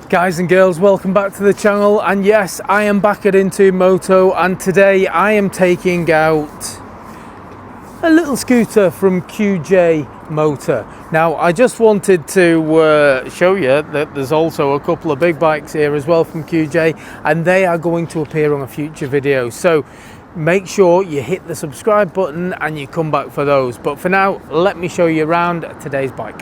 Guys and girls, welcome back to the channel, and yes, I am back at Into Moto, and today I am taking out a little scooter from QJ Motor. Now I just wanted to show you that there's also a couple of big bikes here as well from QJ, and they are going to appear on a future video, so make sure you hit the subscribe button and you come back for those. But for now, let me show you around today's bike.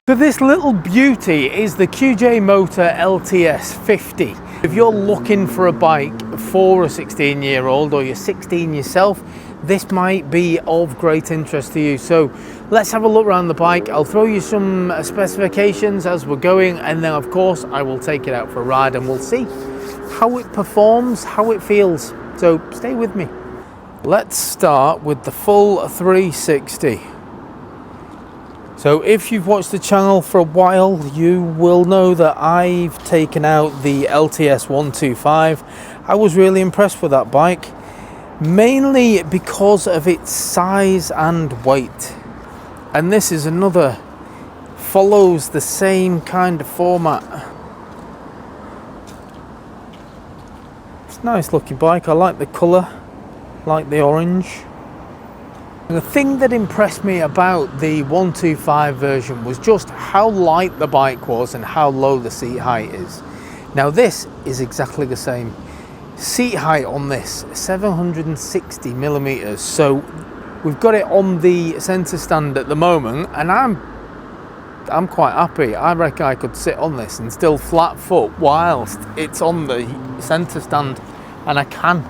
So this little beauty is the QJ Motor LTS 50. If you're looking for a bike for a 16-year-old or you're 16 yourself, this might be of great interest to you. So let's have a look around the bike. I'll throw you some specifications as we're going, and then of course I will take it out for a ride and we'll see how it performs, how it feels. So stay with me. Let's start with the full 360. So if you've watched the channel for a while, you will know that I've taken out the LTS 125. I was really impressed with that bike, mainly because of its size and weight. And this is another, follows the same kind of format. It's a nice looking bike. I like the colour, like the orange. The thing that impressed me about the 125 version was just how light the bike was and how low the seat height is. Now this is exactly the same. Seat height on this, 760 millimeters. So we've got it on the center stand at the moment, and I'm quite happy. I reckon I could sit on this and still flat foot whilst it's on the center stand, and I can.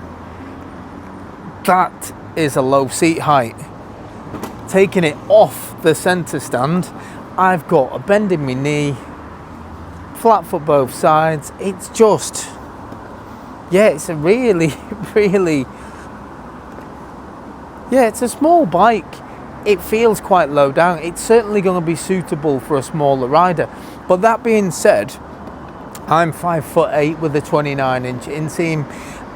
That is a low seat height. Taking it off the center stand, I've got a bend in my knee, flat foot both sides. It's just, yeah, it's a really, yeah, it's a small bike. It feels quite low down. It's certainly going to be suitable for a smaller rider. But that being said, I'm 5'8" with a 29-inch inseam,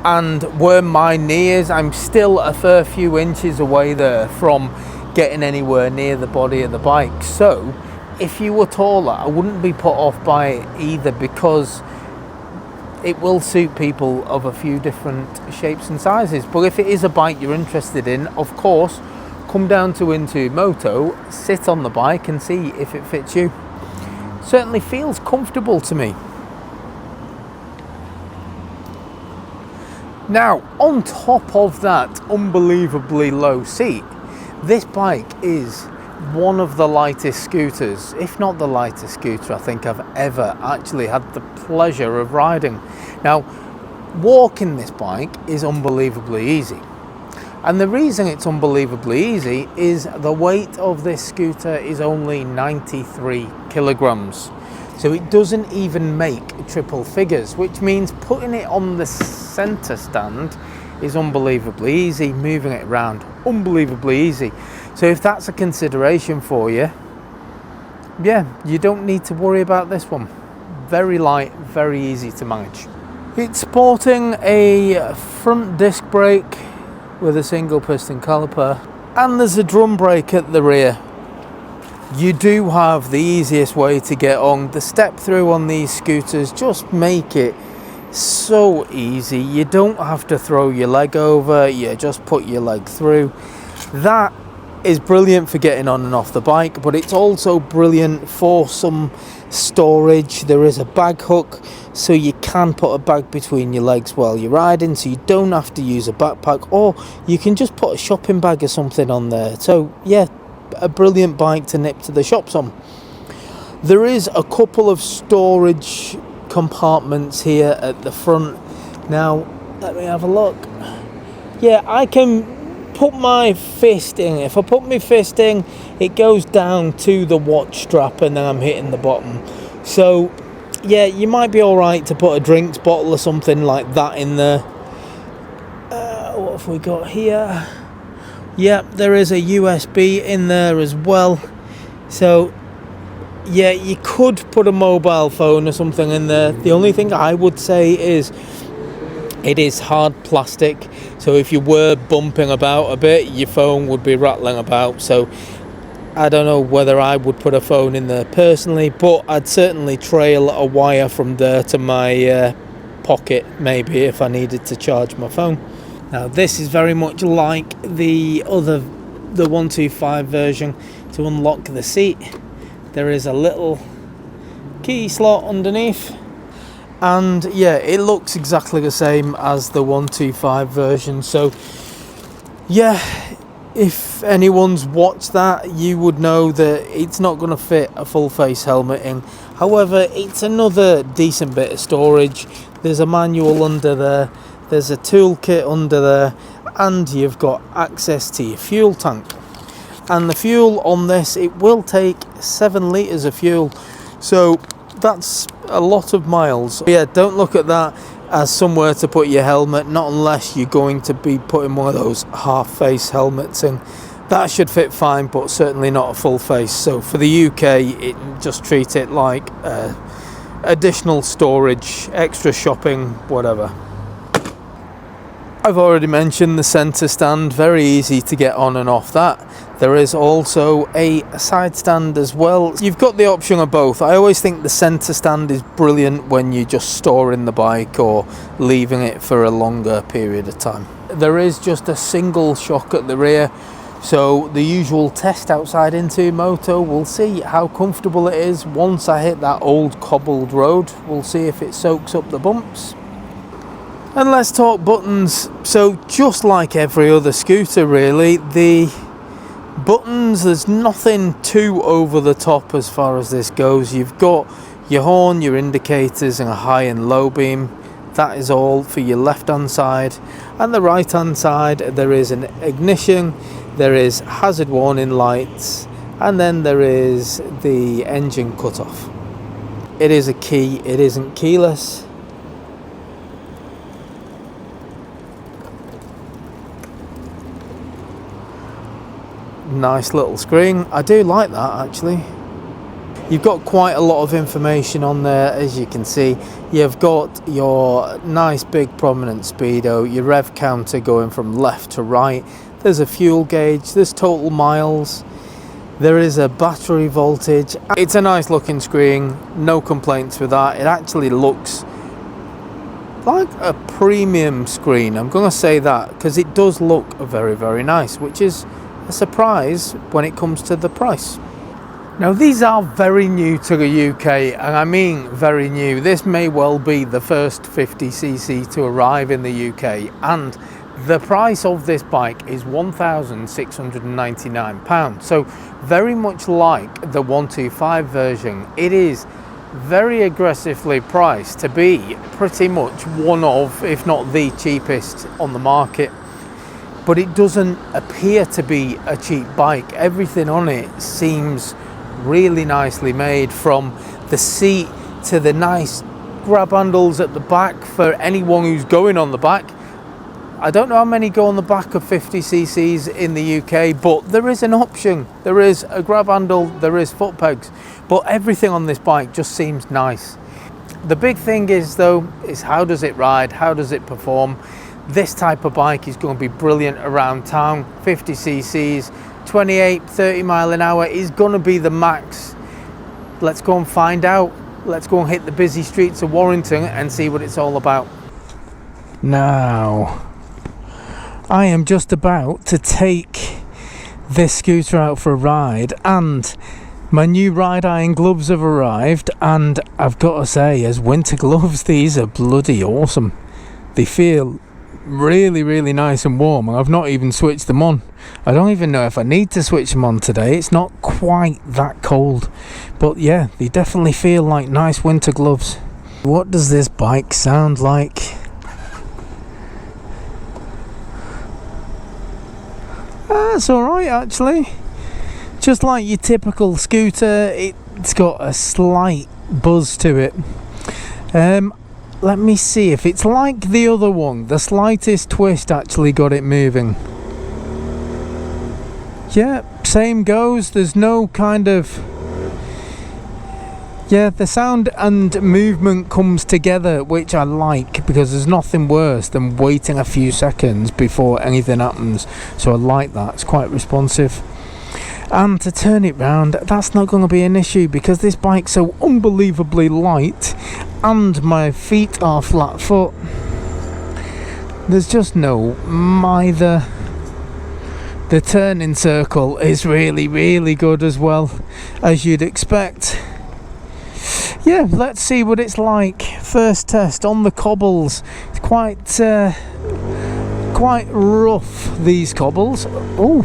and where my knee is, I'm still a fair few inches away there from getting anywhere near the body of the bike. So if you were taller, I wouldn't be put off by it either, because it will suit people of a few different shapes and sizes. But if it is a bike you're interested in, of course, come down to Into Moto, sit on the bike and see if it fits you. Certainly feels comfortable to me. Now, on top of that unbelievably low seat, this bike is one of the lightest scooters, if not the lightest scooter I think I've ever actually had the pleasure of riding. Now, walking this bike is unbelievably easy. And the reason it's unbelievably easy is the weight of this scooter is only 93 kilograms. So it doesn't even make triple figures, which means putting it on the center stand is unbelievably easy, moving it around unbelievably easy. So if that's a consideration for you, yeah, you don't need to worry about this one. Very light, very easy to manage. It's sporting a front disc brake with a single piston caliper, and there's a drum brake at the rear. You do have the easiest way to get on. The step through on these scooters just make it so easy. You don't have to throw your leg over, you just put your leg through. That is brilliant for getting on and off the bike, but it's also brilliant for some storage. There is a bag hook, so you can put a bag between your legs while you're riding, so you don't have to use a backpack, or you can just put a shopping bag or something on there. So yeah, a brilliant bike to nip to the shops on. There is a couple of storage compartments here at the front. Now let me have a look. Yeah, I can put my fist in. If I put my fist in, it goes down to the watch strap and then I'm hitting the bottom. So yeah, you might be all right to put a drinks bottle or something like that in there. What have we got here? Yeah, there is a USB in there as well. So yeah, you could put a mobile phone or something in there. The only thing I would say is It is hard plastic, so if you were bumping about a bit, your phone would be rattling about. So I don't know whether I would put a phone in there personally, but I'd certainly trail a wire from there to my pocket, maybe, if I needed to charge my phone. Now this is very much like the 125 version. To unlock the seat, there is a little key slot underneath, and yeah, it looks exactly the same as the 125 version. So yeah, if anyone's watched that, you would know that it's not going to fit a full face helmet in. However, it's another decent bit of storage. There's a manual under there, there's a toolkit under there, and you've got access to your fuel tank. And the fuel on this, it will take 7 litres of fuel, so that's a lot of miles. Yeah, don't look at that as somewhere to put your helmet, not unless you're going to be putting one of those half face helmets in. That should fit fine, but certainly not a full face. So for the UK, just treat it like additional storage, extra shopping, whatever. I've already mentioned the centre stand, very easy to get on and off that. There is also a side stand as well. You've got the option of both. I always think the centre stand is brilliant when you're just storing the bike or leaving it for a longer period of time. There is just a single shock at the rear, so the usual test outside into moto, we'll see how comfortable it is once I hit that old cobbled road. We'll see if it soaks up the bumps. And let's talk buttons. So just like every other scooter really, the buttons, there's nothing too over the top as far as this goes. You've got your horn, your indicators, and a high and low beam. That is all for your left hand side. And the right hand side, there is an ignition, there is hazard warning lights, and then there is the engine cutoff. It is a key, it isn't keyless. Nice little screen. I do like that actually. You've got quite a lot of information on there, as you can see. You've got your nice big prominent speedo, your rev counter going from left to right. There's a fuel gauge, there's total miles, there is a battery voltage. It's a nice looking screen, no complaints with that. It actually looks like a premium screen, I'm gonna say that, because it does look very, very nice, which is a surprise when it comes to the price. Now these are very new to the UK, and I mean very new. This may well be the first 50cc to arrive in the UK, and the price of this bike is £1,699. So very much like the 125 version, it is very aggressively priced to be pretty much one of, if not the cheapest on the market. But it doesn't appear to be a cheap bike. Everything on it seems really nicely made, from the seat to the nice grab handles at the back for anyone who's going on the back. I don't know how many go on the back of 50cc's in the UK, but there is an option. There is a grab handle, there is foot pegs, but everything on this bike just seems nice. The big thing is though, is how does it ride? How does it perform? This type of bike is going to be brilliant around town. 50cc's, 28-30 mile an hour is going to be the max. Let's go and find out. Let's go and hit the busy streets of Warrington and see what it's all about. Now, I am just about to take this scooter out for a ride, and my new ride iron gloves have arrived, and I've got to say, as winter gloves, these are bloody awesome. They feel really, really nice and warm, and I've not even switched them on. I don't even know if I need to switch them on today. It's not quite that cold, but yeah, they definitely feel like nice winter gloves. What does this bike sound like? That's alright actually. Just like your typical scooter, it's got a slight buzz to it. Let me see if it's like the other one. The slightest twist actually got it moving. Yeah, same goes. There's no kind of Yeah, the sound and movement comes together, which I like, because there's nothing worse than waiting a few seconds before anything happens. So I like that, it's quite responsive. And to turn it round, that's not going to be an issue, because this bike's so unbelievably light and my feet are flat foot. There's just no mither. The turning circle is really, really good as well, as you'd expect. Yeah, let's see what it's like. First test on the cobbles. It's quite rough, these cobbles. Oh.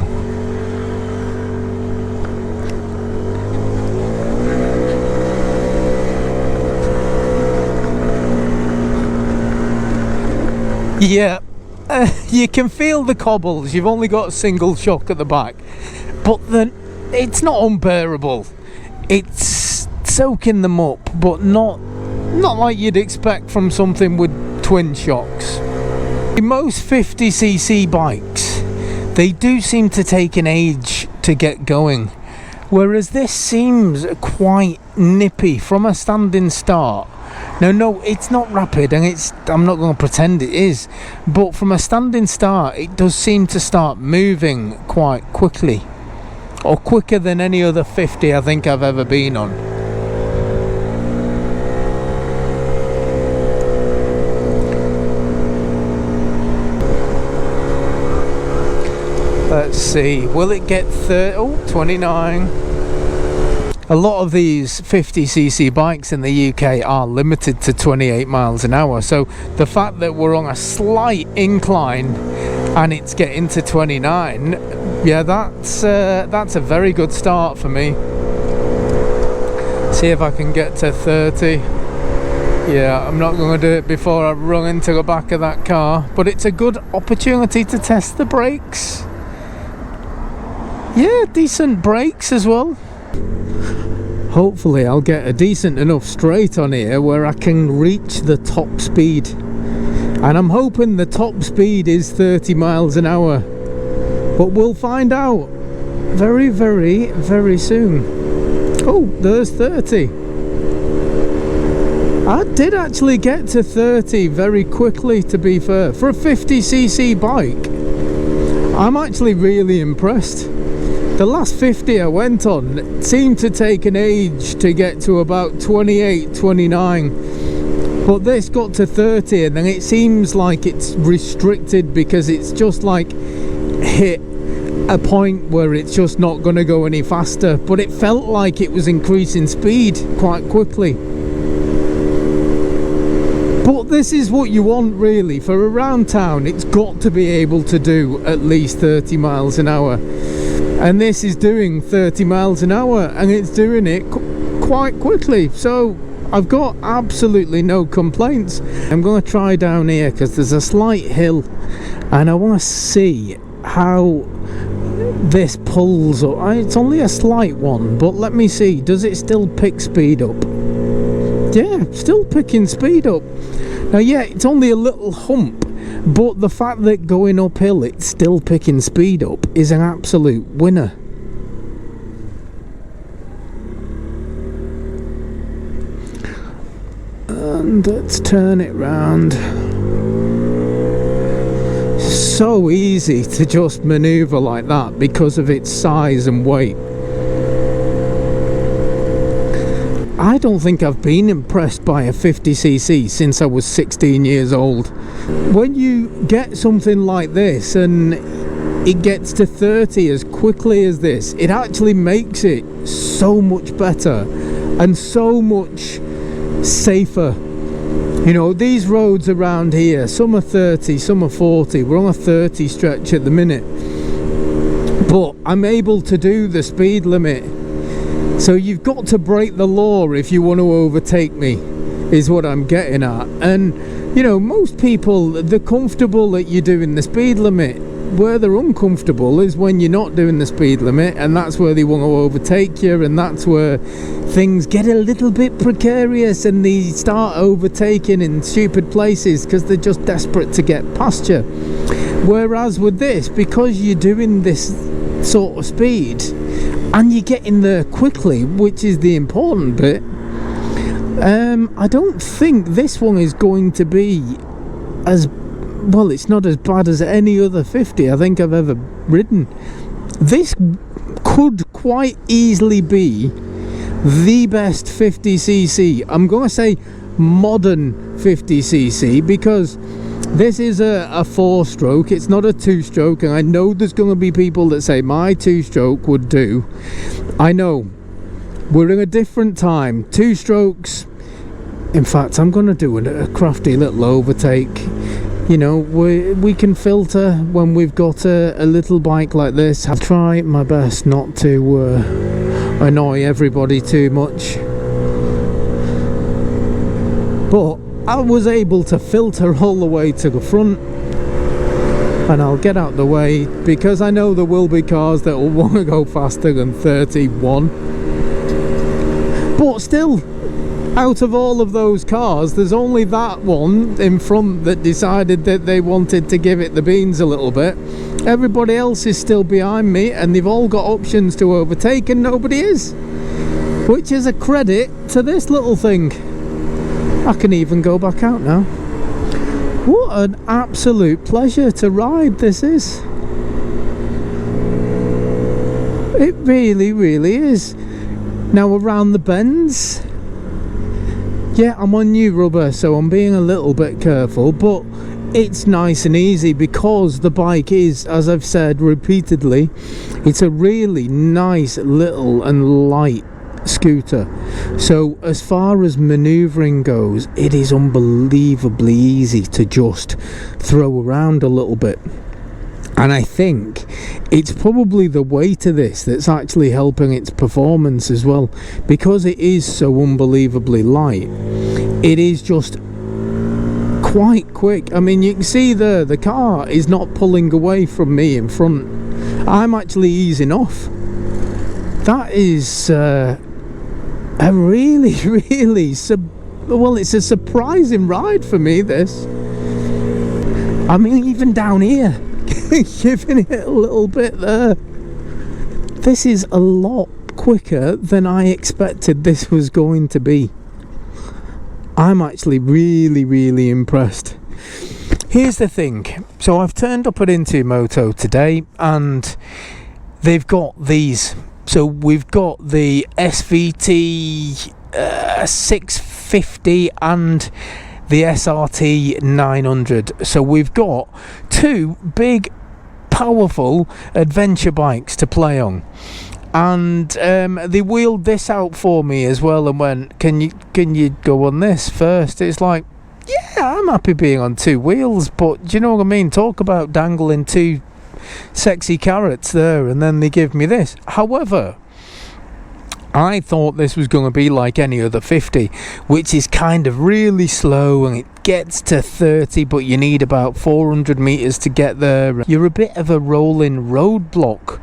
Yeah, you can feel the cobbles. You've only got a single shock at the back, but then it's not unbearable. It's soaking them up, but not like you'd expect from something with twin shocks. In most 50cc bikes, they do seem to take an age to get going, whereas this seems quite nippy from a standing start. Now, no, it's not rapid, and I'm not going to pretend it is, but from a standing start, it does seem to start moving quite quickly, or quicker than any other 50 I think I've ever been on. Let's see, will it get 30? Oh, 29. A lot of these 50cc bikes in the UK are limited to 28 miles an hour, so the fact that we're on a slight incline and it's getting to 29, yeah, that's a very good start for me. See if I can get to 30. Yeah, I'm not going to do it before I run into the back of that car, but it's a good opportunity to test the brakes. Yeah, decent brakes as well. Hopefully I'll get a decent enough straight on here where I can reach the top speed, and I'm hoping the top speed is 30 miles an hour, but we'll find out very, very, very soon. Oh, there's 30. I did actually get to 30 very quickly, to be fair. For a 50cc bike, I'm actually really impressed. The last 50 I went on seemed to take an age to get to about 28, 29. But this got to 30, and then it seems like it's restricted because it's just like hit a point where it's just not going to go any faster. But it felt like it was increasing speed quite quickly. But this is what you want, really. For around town, it's got to be able to do at least 30 miles an hour. And this is doing 30 miles an hour, and it's doing it quite quickly. So I've got absolutely no complaints. I'm going to try down here because there's a slight hill, and I want to see how this pulls up. It's only a slight one, but let me see. Does it still pick speed up? Yeah, still picking speed up. Now, yeah, it's only a little hump, but the fact that going uphill it's still picking speed up is an absolute winner. And let's turn it round. So easy to just maneuver like that because of its size and weight. I don't think I've been impressed by a 50cc since I was 16 years old. When you get something like this and it gets to 30 as quickly as this, it actually makes it so much better and so much safer. You know, these roads around here, some are 30, some are 40. We're on a 30 stretch at the minute, but I'm able to do the speed limit. So you've got to break the law if you want to overtake me, is what I'm getting at. And you know, most people, they're comfortable that you're doing the speed limit. Where they're uncomfortable is when you're not doing the speed limit, and that's where they want to overtake you, and that's where things get a little bit precarious and they start overtaking in stupid places because they're just desperate to get past you. Whereas with this, because you're doing this sort of speed and you're getting there quickly, which is the important bit, I don't think this one is going to be as well. It's not as bad as any other 50 I think I've ever ridden. This could quite easily be the best 50cc. I'm going to say modern 50cc, because this is a 4-stroke, it's not a 2-stroke, and I know there's going to be people that say my 2-stroke would do. I know we're in a different time. 2-strokes, in fact, I'm going to do a crafty little overtake. You know, we can filter when we've got a little bike like this. I'll try my best not to annoy everybody too much, but I was able to filter all the way to the front, and I'll get out the way because I know there will be cars that will want to go faster than 31. But still, out of all of those cars, there's only that one in front that decided that they wanted to give it the beans a little bit. Everybody else is still behind me, and they've all got options to overtake, and nobody is, which is a credit to this little thing. I can even go back out now. What an absolute pleasure to ride this is. It really, really is. Now around the bends, yeah, I'm on new rubber, so I'm being a little bit careful, but it's nice and easy because the bike is, as I've said repeatedly, it's a really nice little and light scooter. So as far as manoeuvring goes, it is unbelievably easy to just throw around a little bit. And I think it's probably the weight of this that's actually helping its performance as well, because it is so unbelievably light. It is just quite quick. I mean, you can see there, the car is not pulling away from me in front. I'm actually easing off. That is a really, really well, it's a surprising ride for me, this. I mean, even down here, giving it a little bit there. This is a lot quicker than I expected this was going to be. I'm actually really, really impressed. Here's the thing. So I've turned up at Into Moto today, and they've got these. So we've got the SVT 650 and the SRT 900. So we've got two big, powerful adventure bikes to play on. And they wheeled this out for me as well and went, can you go on this first? It's like, yeah, I'm happy being on two wheels, but do you know what I mean? Talk about dangling two sexy carrots there, and then they give me this. However, I thought this was going to be like any other 50, which is kind of really slow, and it gets to 30, but you need about 400 meters to get there. You're a bit of a rolling roadblock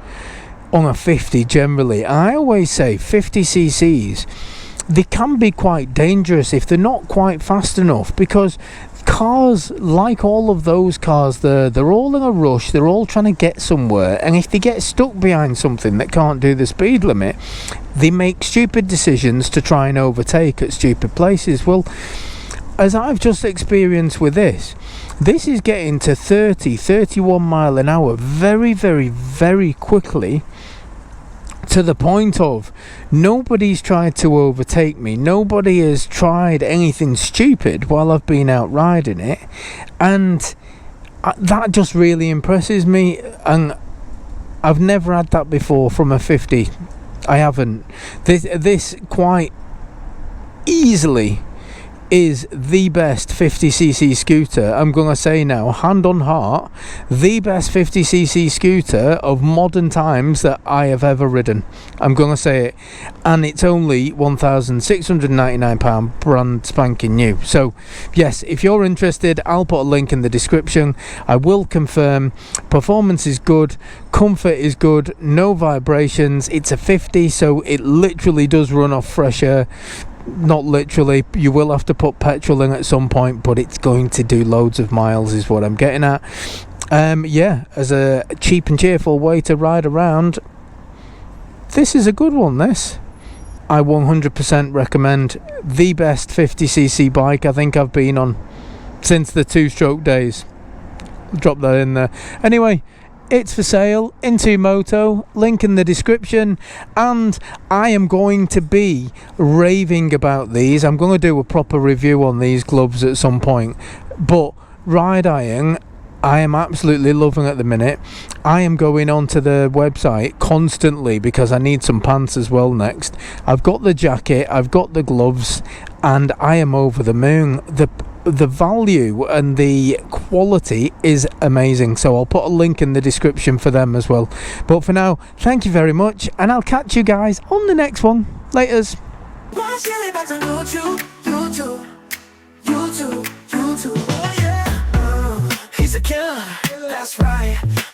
on a 50 generally. I always say 50cc's, they can be quite dangerous if they're not quite fast enough, because cars, like all of those cars there, they're all in a rush, they're all trying to get somewhere, and if they get stuck behind something that can't do the speed limit, they make stupid decisions to try and overtake at stupid places. Well, as I've just experienced with this is getting to 31 mile an hour very, very, very quickly, to the point of nobody's tried to overtake me, nobody has tried anything stupid while I've been out riding it, and that just really impresses me. And I've never had that before from a 50. I haven't. This quite easily is the best 50cc scooter. I'm gonna say now, hand on heart, the best 50cc scooter of modern times that I have ever ridden. I'm gonna say it, and it's only £1,699, brand spanking new. So yes, if you're interested, I'll put a link in the description. I will confirm performance is good, comfort is good, no vibrations. It's a 50, so it literally does run off fresh air. Not literally, you will have to put petrol in at some point, but it's going to do loads of miles is what I'm getting at. Yeah, as a cheap and cheerful way to ride around, this is a good one, this. I 100% recommend. The best 50cc bike I think I've been on since the two-stroke days. Drop that in there. Anyway, it's for sale in QJMotor, link in the description, and I am going to be raving about these. I'm going to do a proper review on these gloves at some point, but ride iron I am absolutely loving at the minute. I am going onto the website constantly because I need some pants as well next. I've got the jacket, I've got the gloves, and I am over the moon. The value and the quality is amazing, so I'll put a link in the description for them as well. But for now, thank you very much, and I'll catch you guys on the next one. Laters. He's a killer, that's right.